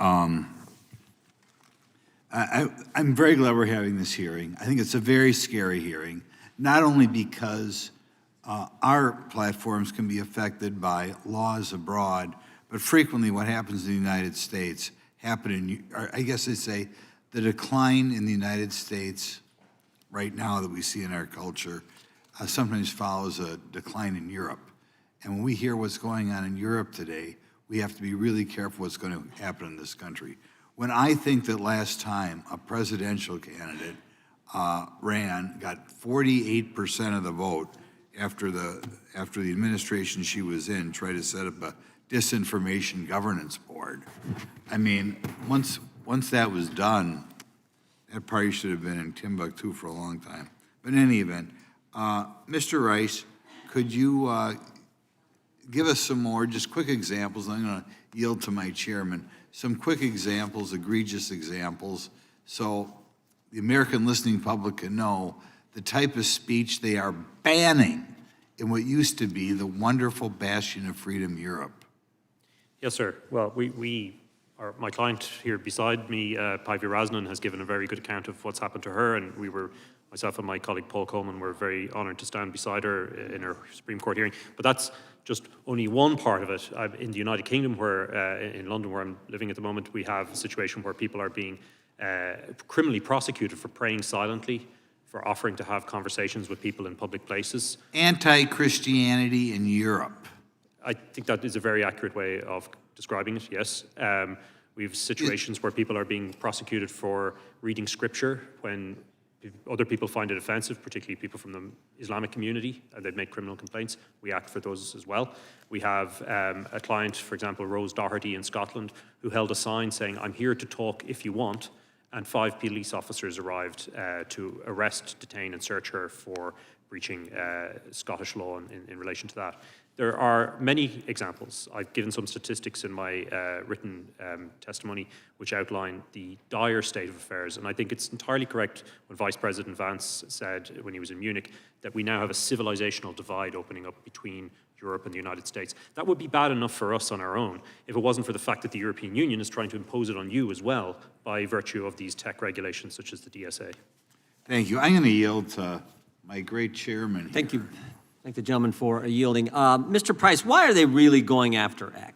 I'm very glad we're having this hearing. I think it's a very scary hearing, not only because our platforms can be affected by laws abroad, but frequently what happens in the United States I guess they say, the decline in the United States right now that we see in our culture sometimes follows a decline in Europe. And when we hear what's going on in Europe today, we have to be really careful what's going to happen in this country. When I think that last time a presidential candidate got 48% of the vote after the administration she was in tried to set up a disinformation governance board. I mean, once that was done, that party should have been in Timbuktu for a long time. But in any event, Mr. Rice, could you give us some more, just quick examples? I'm going to yield to my chairman. Some quick examples, egregious examples, so the American listening public can know the type of speech they are banning in what used to be the wonderful bastion of freedom, Europe. Yes, sir. Well, my client here beside me, Päivi Räsänen, has given a very good account of what's happened to her, and myself and my colleague Paul Coleman were very honoured to stand beside her in her Supreme Court hearing. But that's just only one part of it. In the United Kingdom, in London, where I'm living at the moment, we have a situation where people are being criminally prosecuted for praying silently, for offering to have conversations with people in public places. Anti-Christianity in Europe. I think that is a very accurate way of describing it, yes. We have situations where people are being prosecuted for reading scripture when other people find it offensive, particularly people from the Islamic community, and they've made criminal complaints. We act for those as well. We have a client, for example, Rose Doherty in Scotland, who held a sign saying, "I'm here to talk if you want," and 5 police officers arrived to arrest, detain, and search her for breaching Scottish law in relation to that. There are many examples. I've given some statistics in my written testimony which outline the dire state of affairs, and I think it's entirely correct when Vice President Vance said when he was in Munich that we now have a civilizational divide opening up between Europe and the United States. That would be bad enough for us on our own if it wasn't for the fact that the European Union is trying to impose it on you as well by virtue of these tech regulations such as the DSA. Thank you. I'm going to yield to my great chairman here. Thank you. Thank the gentleman for yielding. Mr. Price, why are they really going after X?